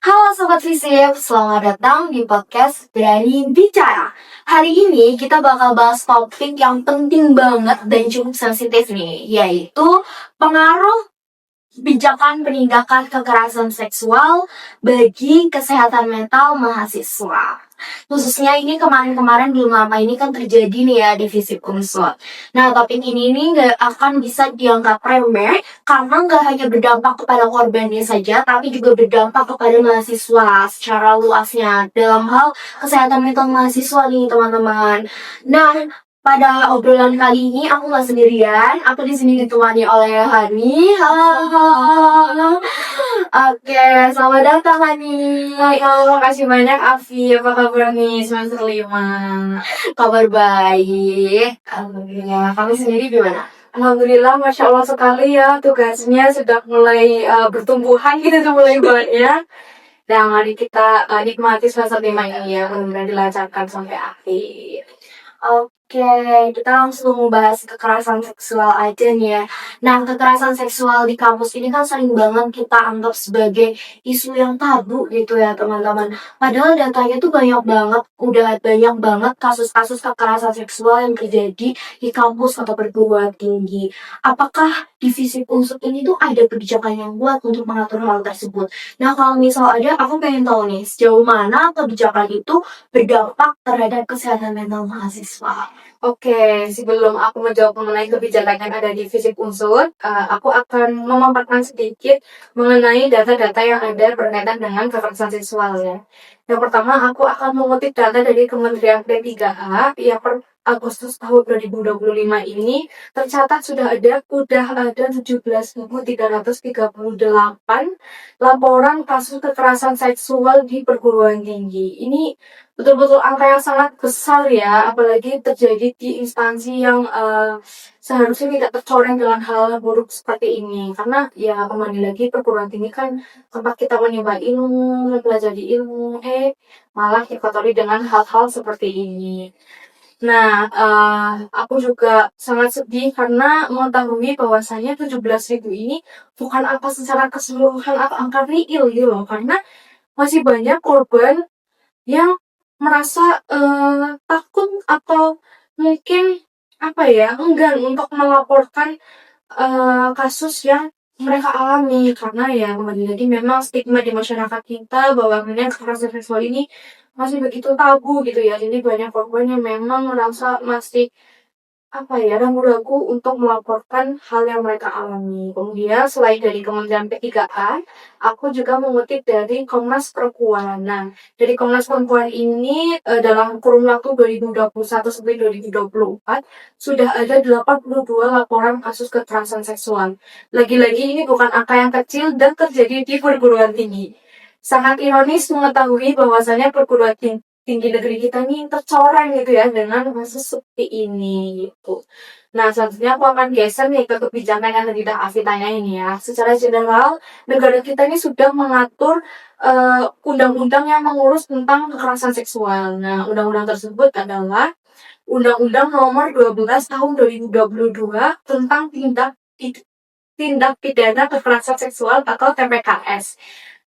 Halo Sobat Visip, selamat datang di podcast Berani Bicara. Hari ini kita bakal bahas topik yang penting banget dan cukup sensitif nih, yaitu pengaruh kebijakan penindakan kekerasan seksual bagi kesehatan mental mahasiswa. Khususnya ini kemarin-kemarin belum lama ini kan terjadi nih ya di Visip Unsur. Nah, topik ini nih nggak akan bisa dianggap remeh karena nggak hanya berdampak kepada korbannya saja, tapi juga berdampak kepada mahasiswa secara luasnya dalam hal kesehatan mental mahasiswa nih teman-teman. Nah, pada obrolan kali ini aku nggak sendirian, aku di sini ditemani oleh Hani. Halo, halo, halo. Oke, selamat datang Hani. Halo, makasih banyak Afi. Apa kabar nih semester 5? Kabar baik. Alhamdulillah. Kamu sendiri gimana? Alhamdulillah, Masya Allah sekali ya. Tugasnya sudah mulai bertumbuhan gitu, sudah mulai banyak. Dan mari kita nikmati semester 5 ini ya. Mudah-mudahan dilancarkan sampai akhir. Oke, kita langsung membahas kekerasan seksual aja nih ya. Nah, kekerasan seksual di kampus ini kan sering banget kita anggap sebagai isu yang tabu gitu ya teman-teman. Padahal datanya tuh banyak banget, udah banyak banget kasus-kasus kekerasan seksual yang terjadi di kampus atau perguruan tinggi. Apakah divisi unsur ini tuh ada kebijakan yang kuat untuk mengatur hal tersebut? Nah, kalau misal ada, aku pengen tahu nih, sejauh mana kebijakan itu berdampak terhadap kesehatan mental mahasiswa. Oke, sebelum aku menjawab mengenai kebijakan yang ada di Fisip Unsur, aku akan memaparkan sedikit mengenai data-data yang ada berkaitan dengan kekerasan seksual ya. Yang pertama, aku akan mengutip data dari Kementerian P3A yang per Agustus tahun 2025 ini tercatat udah ada 17.338 laporan kasus kekerasan seksual di perguruan tinggi. Ini betul-betul angka yang sangat besar ya, apalagi terjadi di instansi yang seharusnya tidak tercoreng dengan hal buruk seperti ini. Karena ya kembali lagi perguruan tinggi kan tempat kita menimba ilmu, mempelajari ilmu, malah dikotori dengan hal-hal seperti ini. Nah, aku juga sangat sedih karena mengetahui bahwasanya 17.000 ini bukan angka secara keseluruhan atau angka real gitu loh, karena masih banyak korban yang merasa takut atau mungkin apa ya, enggan untuk melaporkan kasus yang mereka alami, karena ya kembali lagi memang stigma di masyarakat kita bahwa kemudian kekerasan seksual ini masih begitu tabu gitu ya. Jadi banyak korban yang memang merasa masih apa ya, ragu-ragu untuk melaporkan hal yang mereka alami. Kemudian selain dari Kementerian P3A, aku juga mengutip dari Komnas Perempuan. Nah, dari Komnas Perempuan ini dalam kurun waktu 2021 sampai 2024 sudah ada 82 laporan kasus kekerasan seksual. Lagi-lagi ini bukan angka yang kecil dan terjadi di perguruan tinggi. Sangat ironis mengetahui bahwasannya perguruan tinggi negeri kita ini tercoreng gitu ya dengan kasus seperti ini gitu. Nah, selanjutnya aku akan geser nih ke kebijakan yang tadi udah Afi tanyain ya. Secara general, negara kita ini sudah mengatur undang-undang yang mengurus tentang kekerasan seksual. Nah, undang-undang tersebut adalah Undang-Undang Nomor 12 Tahun 2022 tentang tindak pidana kekerasan seksual atau TPKS.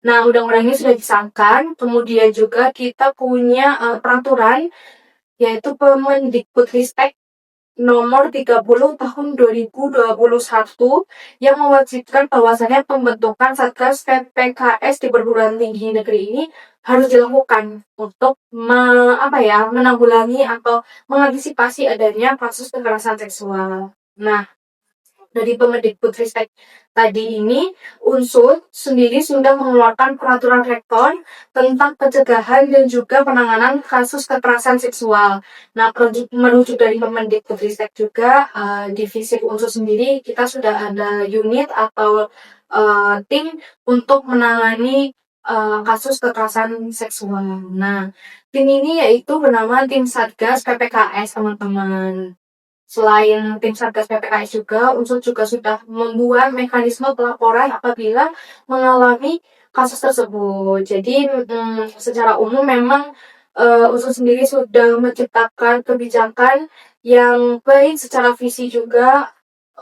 Nah, undang-undang ini sudah disahkan, kemudian juga kita punya peraturan yaitu Permendikbudristek nomor 30 tahun 2021 yang mewajibkan bahwasannya pembentukan Satgas TPKS di perguruan tinggi negeri ini harus dilakukan untuk menanggulangi atau mengantisipasi adanya kasus kekerasan seksual. Nah, dari Permendikbudristek tadi ini, Unsur sendiri sudah mengeluarkan peraturan rektor tentang pencegahan dan juga penanganan kasus kekerasan seksual. Nah, merujuk dari Permendikbudristek juga, divisi Unsur sendiri kita sudah ada unit atau tim untuk menangani kasus kekerasan seksual. Nah, tim ini yaitu bernama tim Satgas PPKS, teman-teman. Selain tim Satgas PPKS juga, Unsur juga sudah membuat mekanisme pelaporan apabila mengalami kasus tersebut. Jadi, secara umum memang Unsur sendiri sudah menciptakan kebijakan yang baik secara visi juga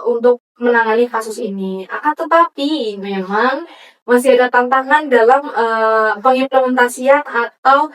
untuk menangani kasus ini. Akan tetapi, memang masih ada tantangan dalam pengimplementasian atau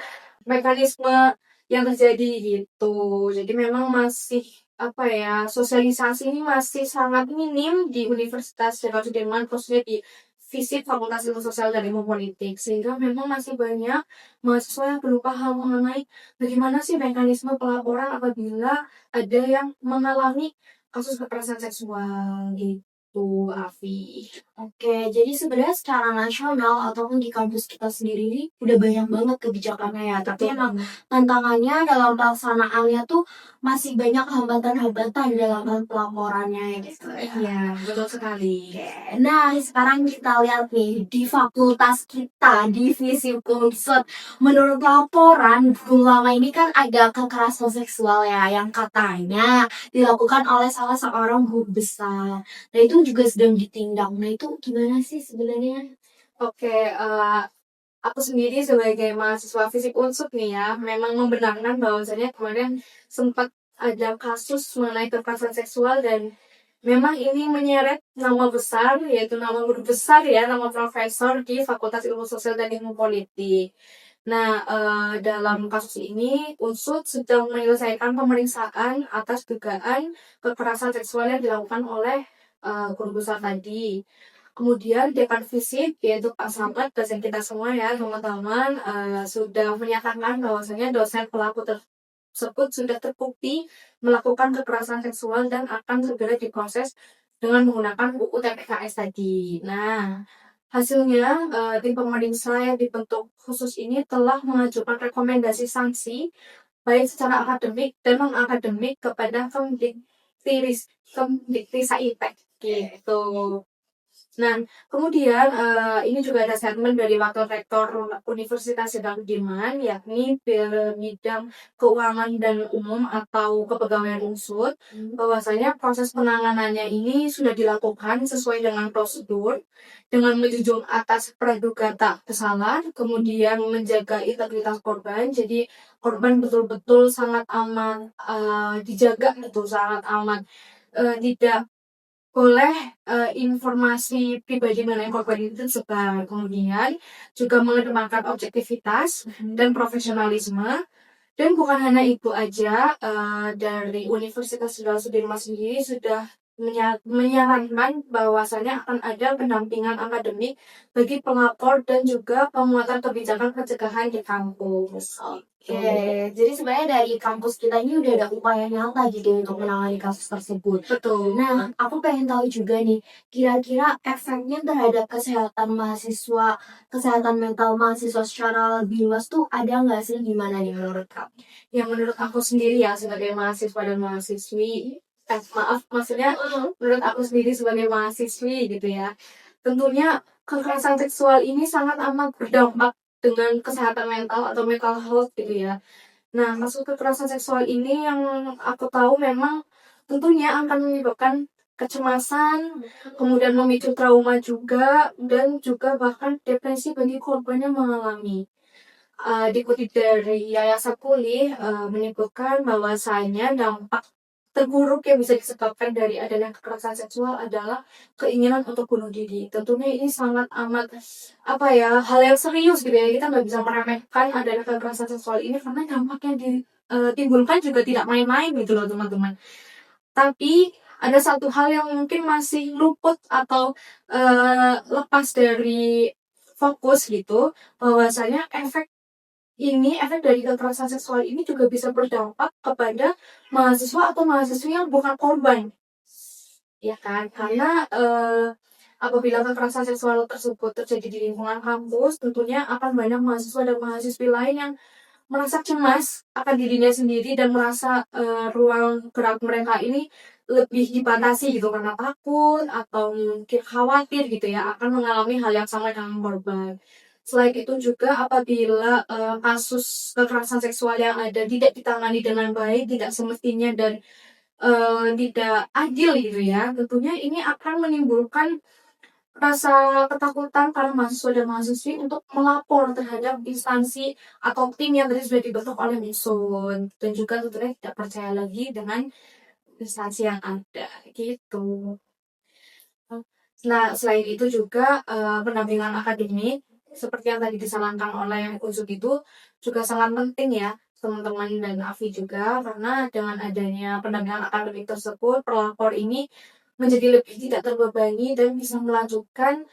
mekanisme yang terjadi gitu. Jadi memang masih apa ya, sosialisasi ini masih sangat minim di Universitas Jenderal Sudirman, khususnya di FISIP Fakultas Ilmu Sosial dan Ilmu Politik, sehingga memang masih banyak mahasiswa yang belum paham mengenai bagaimana sih mekanisme pelaporan apabila ada yang mengalami kasus kekerasan seksual gitu, Afi. Oke, jadi sebenarnya secara nasional ataupun di kampus kita sendiri ini udah banyak banget kebijakannya ya. Tapi emang tantangannya dalam pelaksanaannya tuh masih banyak hambatan-hambatan dalam hal pelaporannya gitu ya. Iya, betul sekali. Oke, nah sekarang kita lihat nih di fakultas kita, divisi Unsur. Menurut laporan, ulama ini kan ada kekerasan seksual ya, yang katanya dilakukan oleh salah seorang guru besar. Nah itu juga sedang ditindak. Nah itu gimana sih sebenarnya? Oke, aku sendiri sebagai mahasiswa fisik unsur nih ya, memang membenarkan bahwasannya kemarin sempat ada kasus mengenai kekerasan seksual dan memang ini menyeret nama besar, yaitu nama guru besar ya, nama profesor di Fakultas Ilmu Sosial dan Ilmu Politik. Nah, dalam kasus ini, Unsur sedang menyelesaikan pemeriksaan atas dugaan kekerasan seksual yang dilakukan oleh guru besar tadi. Kemudian dekan fisik yaitu Pak Samad, dosen kita semua ya teman-teman, sudah menyatakan bahwasanya dosen pelaku tersebut sudah terbukti melakukan kekerasan seksual dan akan segera diproses dengan menggunakan UU TPKS tadi. Nah, hasilnya tim pemeriksa yang dibentuk khusus ini telah mengajukan rekomendasi sanksi baik secara akademik dan non-akademik kepada Kemdikti Saipek gitu. Nah, kemudian ini juga ada statement dari Wakil Rektor Universitas Jenderal Sudirman, yakni bidang keuangan dan umum atau kepegawaian unsur, bahwasanya proses penanganannya ini sudah dilakukan sesuai dengan prosedur, dengan menjunjung atas praduga tak bersalah, kemudian menjaga integritas korban, jadi korban betul-betul sangat aman, dijaga betul sangat aman, tidak boleh informasi pribadi mengenai korban itu tersebar. Kemudian juga mengedepankan objektivitas dan profesionalisme. Dan bukan hanya itu aja, dari Universitas Jenderal Sudirman sendiri sudah menyarankan bahwasannya akan ada pendampingan akademik bagi pelapor dan juga penguatan kebijakan pencegahan di kampus. Oke, jadi sebenarnya dari kampus kita ini udah ada upaya nyata gitu untuk menangani kasus tersebut. Betul. Nah, aku pengen tahu juga nih, kira-kira efeknya terhadap kesehatan mahasiswa, kesehatan mental mahasiswa secara lebih luas tuh ada nggak sih? Gimana nih menurut kamu? Yang menurut aku sendiri ya sebagai mahasiswa dan mahasiswi, maaf maksudnya menurut aku sendiri sebagai mahasiswi gitu ya, tentunya kekerasan seksual ini sangat amat berdampak dengan kesehatan mental atau mental health gitu ya. Nah, kasus kekerasan seksual ini yang aku tahu memang tentunya akan menyebabkan kecemasan, kemudian memicu trauma juga, dan juga bahkan depresi bagi korban yang mengalami. Dikutip dari Yayasan Pulih, menyebutkan bahwasanya dampak terburuk yang bisa disebabkan dari adanya kekerasan seksual adalah keinginan untuk bunuh diri. Tentunya ini sangat amat apa ya, hal yang serius gitu ya. Kita nggak bisa meremehkan adanya kekerasan seksual ini karena dampak yang ditimbulkan juga tidak main-main gitu loh teman-teman. Tapi ada satu hal yang mungkin masih luput atau lepas dari fokus gitu, bahwasanya efek dari kekerasan seksual ini juga bisa berdampak kepada mahasiswa atau mahasiswi yang bukan korban. Ya kan? Karena apabila kekerasan seksual tersebut terjadi di lingkungan kampus, tentunya akan banyak mahasiswa dan mahasiswi lain yang merasa cemas akan dirinya sendiri dan merasa ruang gerak mereka ini lebih dibatasi gitu karena takut atau mungkin khawatir gitu ya akan mengalami hal yang sama dengan korban. Selain itu juga apabila kasus kekerasan seksual yang ada tidak ditangani dengan baik, tidak semestinya dan tidak adil gitu ya, tentunya ini akan menimbulkan rasa ketakutan para mahasiswa dan mahasiswi untuk melapor terhadap instansi atau tim yang tadi sudah dibentuk oleh Misun dan juga tentunya tidak percaya lagi dengan instansi yang ada gitu. Nah, selain itu juga pendampingan akademik seperti yang tadi disarankan oleh Unsur itu juga sangat penting ya teman-teman dan Afi juga, karena dengan adanya pendampingan akademik tersebut pelapor ini menjadi lebih tidak terbebani dan bisa melanjutkan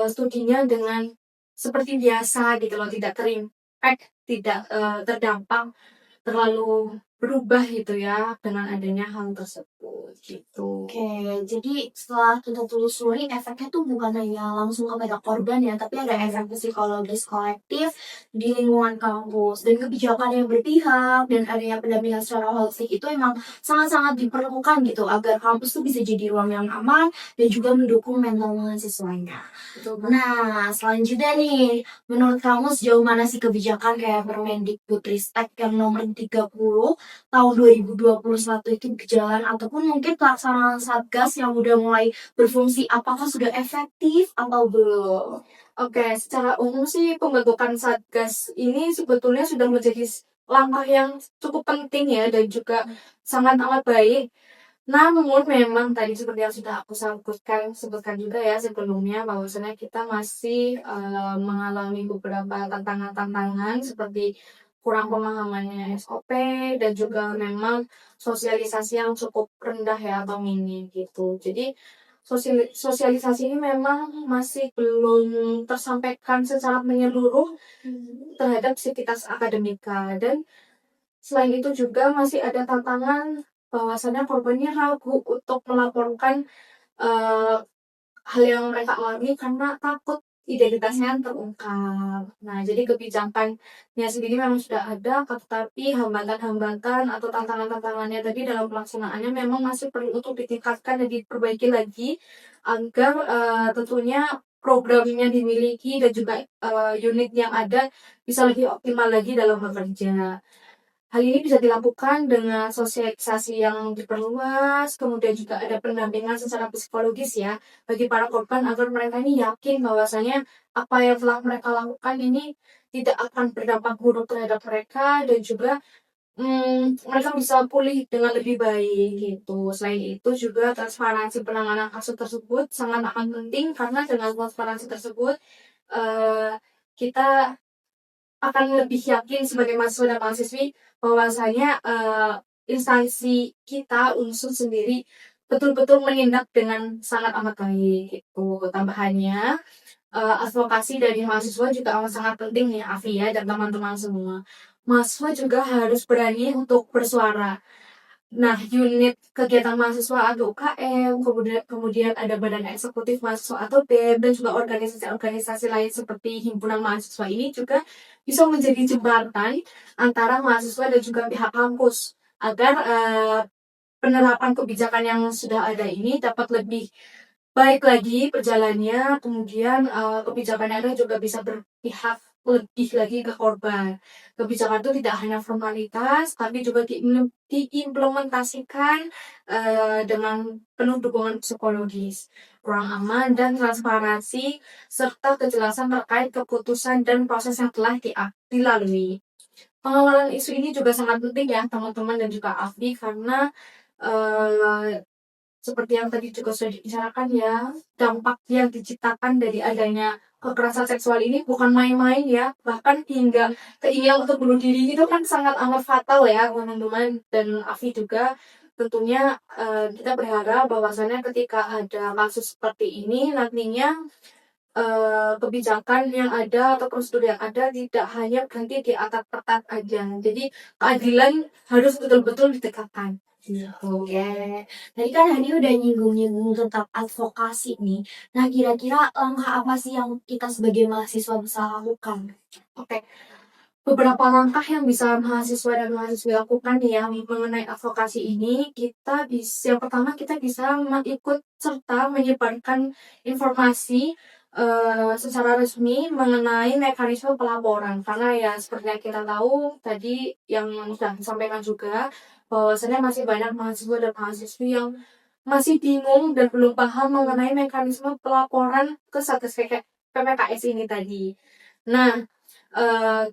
studinya dengan seperti biasa gitu loh, tidak terimpact, tidak terdampak terlalu berubah gitu ya dengan adanya hal tersebut gitu. Oke, jadi setelah kita telusuri efeknya tuh bukan hanya langsung kepada korban ya, tapi ada efek psikologis kolektif di lingkungan kampus. Dan kebijakan yang berpihak dan adanya pendampingan secara holistik itu emang sangat-sangat diperlukan gitu agar kampus tuh bisa jadi ruang yang aman dan juga mendukung mental mahasiswanya. Betul banget. Nah, selanjutnya nih, menurut kamu sejauh mana sih kebijakan kayak Permendikbudristek yang nomor 30 tahun 2021 itu berjalan ataupun mungkin pelaksanaan Satgas yang udah mulai berfungsi apakah sudah efektif atau belum? Oke, secara umum sih pembentukan Satgas ini sebetulnya sudah menjadi langkah yang cukup penting ya dan juga sangat amat baik. Namun memang tadi seperti yang sudah aku sebutkan juga ya sebelumnya bahwasanya kita masih mengalami beberapa tantangan-tantangan seperti kurang pemahamannya SOP dan juga memang sosialisasi yang cukup rendah ya atau minim gitu. Jadi sosialisasi ini memang masih belum tersampaikan secara menyeluruh terhadap sivitas akademika, dan selain itu juga masih ada tantangan bahwasannya korbannya ragu untuk melaporkan eh, hal yang mereka alami karena takut identitasnya terungkap. Nah, jadi kebijakannya sendiri memang sudah ada, tetapi hambatan-hambatan atau tantangan-tantangannya tadi dalam pelaksanaannya memang masih perlu untuk ditingkatkan dan diperbaiki lagi agar tentunya programnya dimiliki dan juga unit yang ada bisa lebih optimal lagi dalam bekerja. Hal ini bisa dilakukan dengan sosialisasi yang diperluas, kemudian juga ada pendampingan secara psikologis ya bagi para korban agar mereka ini yakin bahwasanya apa yang telah mereka lakukan ini tidak akan berdampak buruk terhadap mereka dan juga mereka bisa pulih dengan lebih baik gitu. Selain itu juga transparansi penanganan kasus tersebut sangat akan penting karena dengan transparansi tersebut eh, kita akan lebih yakin sebagai mahasiswa dan mahasiswi bahwasanya instansi kita unsur sendiri betul-betul menindak dengan sangat amat baik gitu. Tambahannya advokasi dari mahasiswa juga amat sangat penting ya Afi ya dan teman-teman semua. Mahasiswa juga harus berani untuk bersuara. Nah, unit kegiatan mahasiswa atau UKM, kemudian ada badan eksekutif mahasiswa atau BEM, dan juga organisasi-organisasi lain seperti himpunan mahasiswa ini juga bisa menjadi jembatan antara mahasiswa dan juga pihak kampus agar penerapan kebijakan yang sudah ada ini dapat lebih baik lagi perjalannya, kemudian kebijakan yang ada juga bisa berpihak lebih lagi ke korban. Kebijakan itu tidak hanya formalitas, tapi juga diimplementasikan dengan penuh dukungan psikologis, ruang aman dan transparansi, serta kejelasan terkait keputusan dan proses yang telah dilalui. Pengawalan isu ini juga sangat penting ya teman-teman dan juga Afdi karena eh, seperti yang tadi juga sudah dibicarakan ya, dampak yang diciptakan dari adanya kekerasan seksual ini bukan main-main ya, bahkan hingga keinginan untuk bunuh diri itu kan sangat amat fatal ya teman-teman dan Afi juga. Tentunya kita berharap bahwasannya ketika ada kasus seperti ini nantinya kebijakan yang ada atau prosedur yang ada tidak hanya berhenti di atas kertas aja. Jadi keadilan harus betul-betul ditegakkan. Oke, tadi kan Hani udah nyinggung-nyinggung tentang advokasi nih. Nah, kira-kira langkah apa sih yang kita sebagai mahasiswa bisa lakukan? Oke, beberapa langkah yang bisa mahasiswa dan mahasiswi lakukan nih ya mengenai advokasi ini, yang pertama kita bisa mengikut serta menyebarkan informasi secara resmi mengenai mekanisme pelaporan. Karena ya seperti yang kita tahu tadi yang sudah disampaikan juga bahwasanya masih banyak mahasiswa dan mahasiswi yang masih bingung dan belum paham mengenai mekanisme pelaporan ke Satgas PPKS ini tadi. Nah,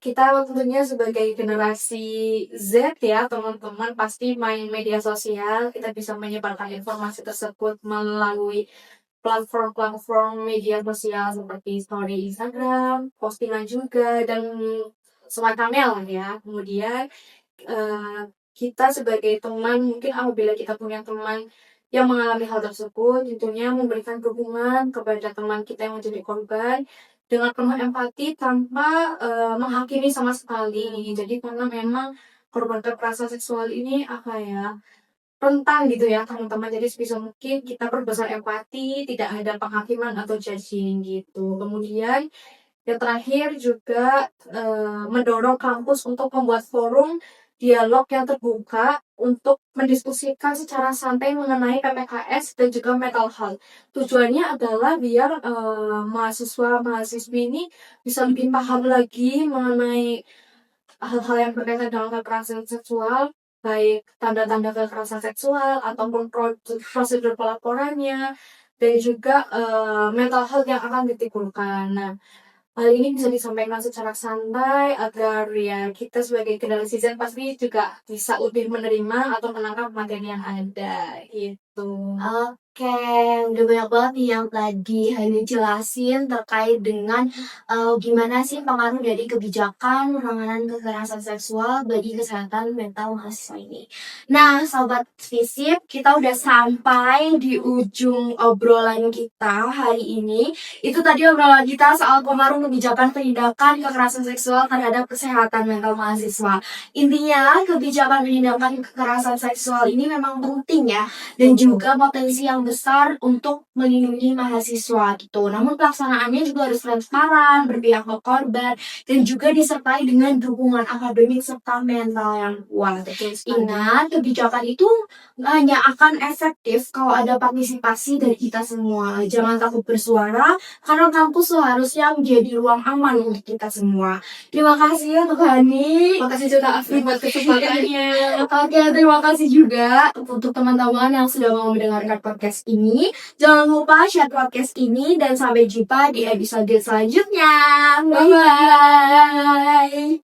kita tentunya sebagai generasi Z ya teman-teman pasti main media sosial, kita bisa menyebarkan informasi tersebut melalui platform media sosial seperti story Instagram, postingan juga, dan semacamnya lah ya. Kemudian kita sebagai teman, mungkin apabila kita punya teman yang mengalami hal tersebut, tentunya memberikan dukungan kepada teman kita yang menjadi korban dengan penuh empati tanpa menghakimi sama sekali. Jadi karena memang korban kekerasan seksual ini apa ya, rentan gitu ya teman-teman. Jadi sebisa mungkin kita perbesar empati, tidak ada penghakiman atau judging gitu. Kemudian yang terakhir juga mendorong kampus untuk membuat forum dialog yang terbuka untuk mendiskusikan secara santai mengenai PPKS dan juga mental health. Tujuannya adalah biar mahasiswa-mahasiswi ini bisa lebih paham lagi mengenai hal-hal yang berkaitan dengan kekerasan seksual, baik tanda-tanda kekerasan seksual ataupun prosedur pelaporannya, dan juga mental health yang akan ditimbulkan. Nah, hal ini bisa disampaikan secara santai agar ya kita sebagai generasi citizen pasti juga bisa lebih menerima atau menangkap materi yang ada gitu. Oke, udah banyak banget nih yang tadi Hani jelasin terkait dengan gimana sih pengaruh dari kebijakan penanganan kekerasan seksual bagi kesehatan mental mahasiswa ini. Nah, Sobat Visip, kita udah sampai di ujung obrolan kita hari ini. Itu tadi obrolan kita soal pengaruh kebijakan penindakan kekerasan seksual terhadap kesehatan mental mahasiswa. Intinya, kebijakan penindakan kekerasan seksual ini memang penting ya, dan juga potensi yang besar untuk melindungi mahasiswa gitu. Namun pelaksanaannya juga harus transparan, berpihak ke korban, dan juga disertai dengan dukungan akademik serta mental yang kuat. Ingat, kebijakan itu hanya akan efektif kalau ada partisipasi dari kita semua. Jangan takut bersuara, karena kampus seharusnya menjadi ruang aman untuk kita semua. Terima kasih untuk Hani. Terima kasih juga Afri buat kesempatannya. Oke, terima kasih juga untuk teman-teman yang sudah mau mendengarkan podcast ini. Jangan lupa share podcast ini dan sampai jumpa di episode selanjutnya. Bye-bye.